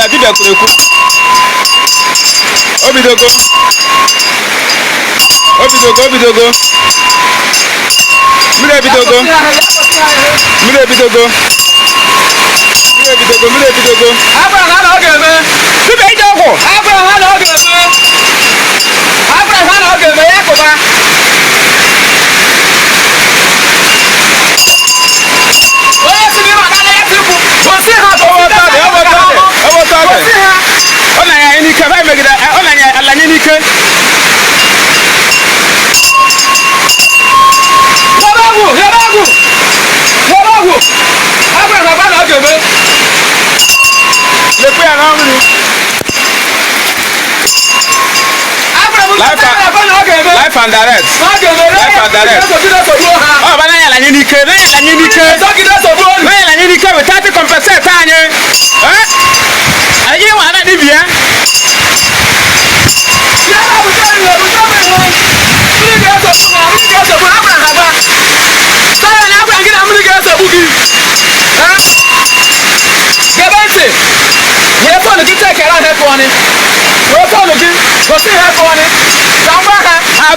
dibia kureku. Obidogo. Mire bidogo. Abraham ogeme. Dibia idogo. Abraham ogeme. Yakoba. Oye sibi ma kana yetiku. Osi ha to Ọwọ́tade. Ona ya enike ba megida. Ona ya alanye nike. Yabagu. Abraham ogeme. Lepe ya na mri. Life and direct. Oh, but I am unique. I am unique. I am unique with 30% tanya. I get one at Libya.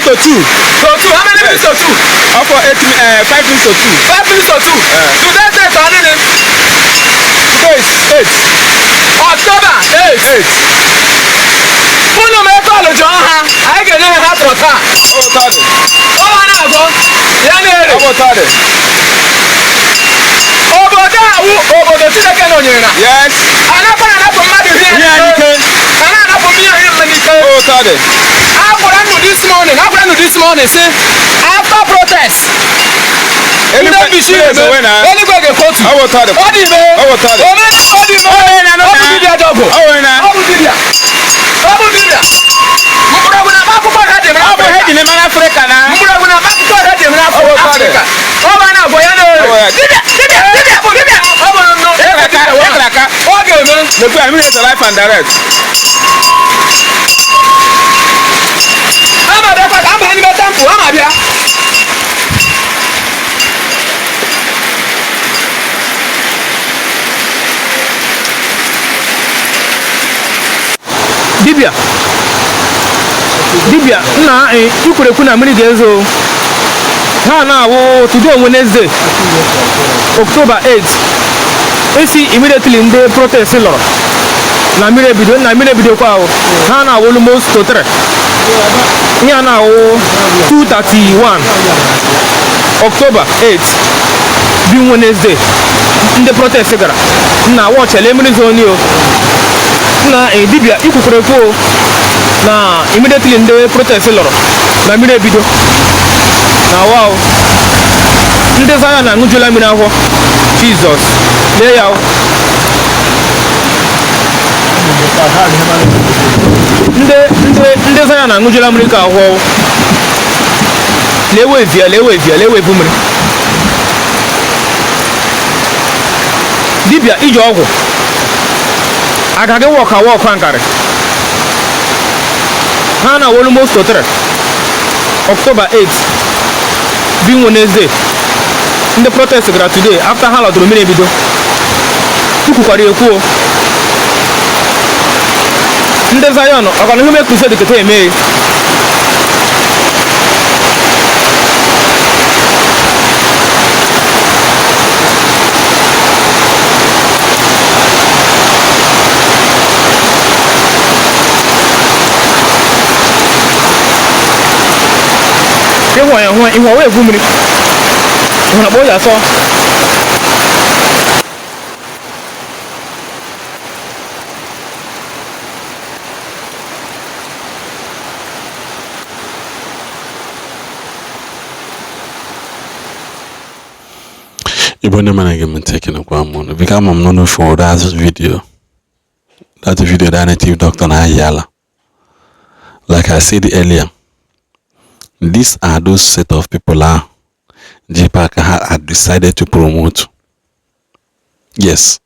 To 2. How many minutes to 2? For 5 minutes to 2. 5 minutes to 2. Today day turning in. Today is 8. October 8. Unu me call John ha. I get in ha trota. Ọwọ́tade. Oh na go. Ya na ere. Ọwọ́tade. Obodo Chineke no nyere na. Yes. Anapa mmadụ hie. Anapa mi hie mmanike. Ọwọ́tade. This morning, say after protest. Anyway, go court. Ọwọ́tade. Life and direct. Dibia na ikureku na mmiri ga-ezo ha na-awụ today on Wednesday October 8 esi immediately ndị protest lọrọ na mmiri ebido kwa ahụ ha na-awụ almost to 3 ihe na-awụ 2:31 October 8 bi Wednesday ndị protest gara na watchele mmiri zone o na dibia ikureku na immediately ndị protest lọrọ na mmiri ebido na wow ndị Saga na aṅụjula mmiri ahụ Jesus lee ya ndị Saga na aṅụjula mmiri ka ahụ lewevu mmiri dibia iji ọgwụ agaghị wọk nkarị ha na almost 3 October 8 bi Wednesday ndị protest gara today after ha lọtụrụ mmiri ebido tukwukwara ekwuo ndị Zion ọkana ihe crusade kete eme ihu wee egwu mmiri ihu na kpọọ ya asọ Igbo man again taking a one. If I'm not for that video that native doctor Ayala. Like I said earlier, these are those set of people JPAC had decided to promote. Yes.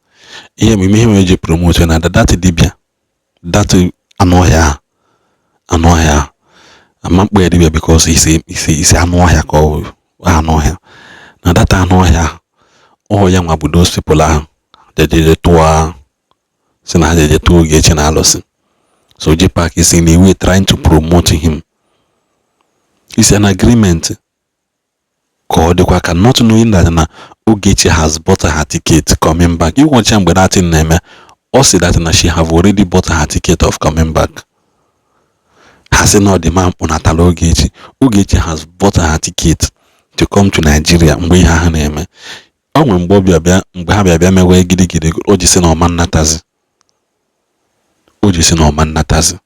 Here we may promote and that dibia. That annoya. I'm not where because he's annoya call annoya. Now that annoya. Oh, young abu those people they did it to si na ha jeje tụọ Ogechi na alụsị. So JPAC is in a way trying to promote him. It's an agreement. Not knowing that na Ogechi has bought her ticket coming back. You want to that in name or say that na she have already bought her ticket of coming back. Has not the man on Ogechi. Ogechi has bought her ticket to come to Nigeria. Mgbe ha na-eme. O nwe mgbe ha bịa mewe gidigidi o ji si na ọma nnatazi. O ji si na ọma nnatazi.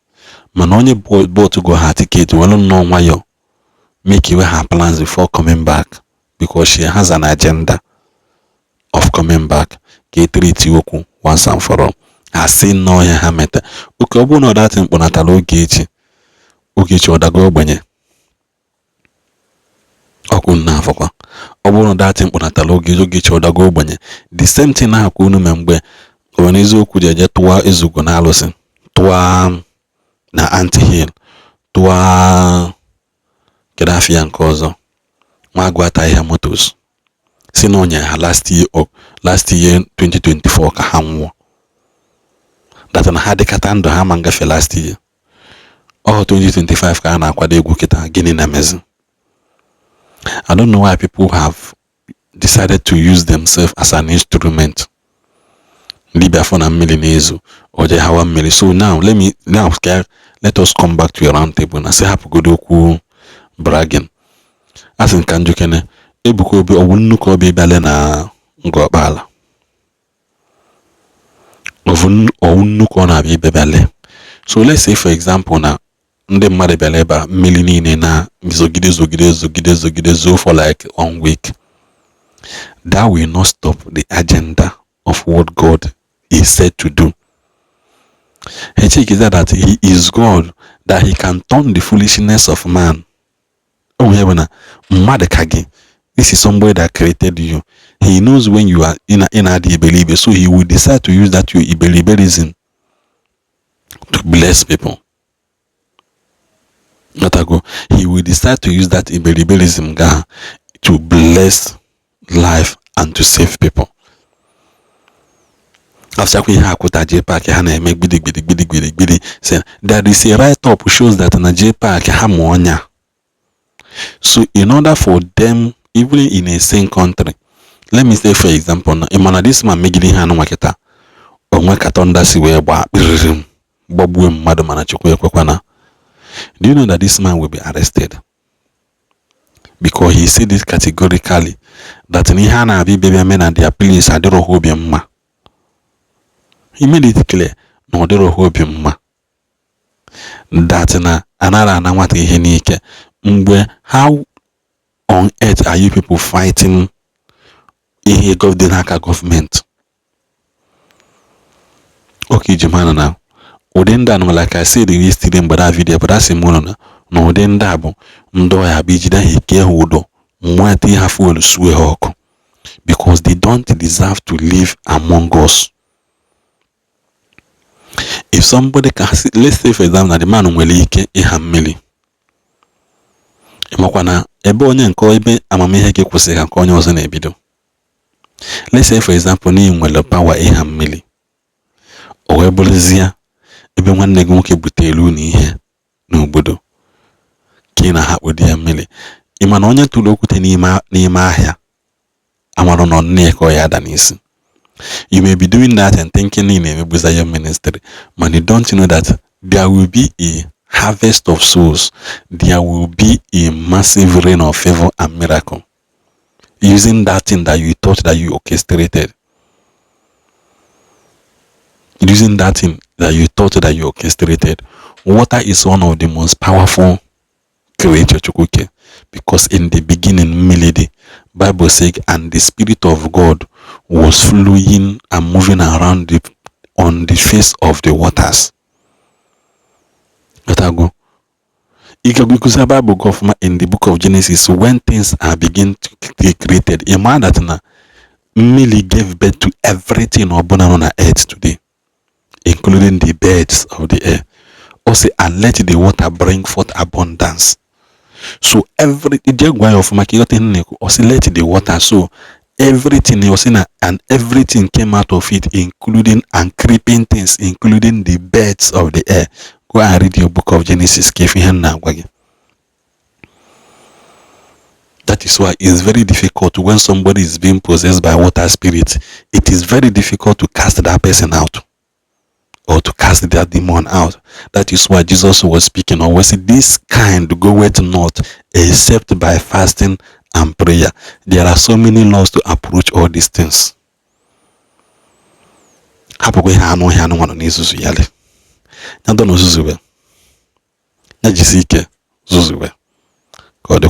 Mana onye bought go her ticket well no nwayọ make her plans before coming back because she has an agenda of coming back. Ke treat okwu once and for all. I say no ya ha meta. Okay, ọ bụrụ na that mkpọnatala Ogechi ọdago ogbenye. Ọkụ nna afọkwa. Ọ bụrụ na that mkpọnatala Ogechi ọdago ogbenye. The same thing na-akwa unu mgbe onye eziokwu jeje tụwa ezugo na alụsị. Tụwa na anti-hill. Tụwa kedafia nke ọzọ. Nwa agwata ihe motos. Si na onye ha last year 2024 ka ha nwụọ. That na ha dịkata ndụ ha ma ngafe last year. 2025 ka a na-akwado egwu kịta gịnị na mezi. I don't know why people have decided to use themselves as an instrument. Ndị biafra na mmiri na-ezo oje hawa mmiri. So now let us come back to a round table na say hapụgodo okwu bragging. As in Kanjukene, Ebuka Obi ọwụ nnukwu obi bịale na Ngor-Okpala. Ọwụ nnukwu ọ na-abịa bịale. So let's say for example na ndị mmadụ bịara ebe a mmiri niile na zogide zo for like 1 week. That will not stop the agenda of what God is said to do. He check is that he is God, that he can turn the foolishness of man. Oh, heaven, this is somebody that created you. He knows when you are in the believer, so he will decide to use that your believerism to bless people. He will decide to use that believerism to bless life and to save people. After we have quoted JPAC, there is a write-up shows that na JPAC hamonya. So in order for them, even in a same country, let me say for example, this man megili hanu maketa onwe katonda si we gba biririm gbogbu mmadu mana chukwu ekwekwana. Do you know that this man will be arrested? Because he said it categorically that ni hana bi baby men and their police adiro hobi mma. He made it clear no adiro hobi mma. That na anara na nwata ihe n'ike. Mgbe how on earth are you people fighting ihe government? Okay, Jemana now. Odenda no, like I said yesterday in that video, but that's no odenda bo ndo ya bijida hike hudo mwati hafu elusue hoko, because they don't deserve to live among us. If somebody can, let's say for example, the man nwere ike ịha mmiri ịmakwana ebe onye nke ebe amamihe gị kwụsịrị ka nke onye ọzọ na-ebido. Let's say for example na ị nwere power ịha mmiri o wee bụrụzie ebe nwanne gị nwoke butere unu ihe n'obodo ka ị na-ahakpo di ya mmiri. Ị ma na onye tụrụ okwute n'ime ahịa amarụ nọ nne ka ọ ya ada n'isi. You may be doing that and thinking in a your ministry, but you don't know that there will be a harvest of souls. There will be a massive rain of favor and miracle using that thing that you thought that you orchestrated. Using that thing that you thought that you orchestrated. Water is one of the most powerful creatures, because in the beginning, Melody, Bible says, and the Spirit of God was flowing and moving around on the face of the waters. Because the Bible in the book of Genesis, when things are begin to be created, a man that Millie gave birth to everything on earth today, including the birds of the air. Also, and let the water bring forth abundance. So every day of making also let the water, so Everything he was saying, and everything came out of it, including and creeping things, including the birds of the air. Go and read your book of Genesis. That is why it's very difficult when somebody is being possessed by water spirit. It is very difficult to cast that person out or to cast that demon out. That is why Jesus was speaking always, this kind goeth not except by fasting and prayer. There are so many laws to approach all these things. God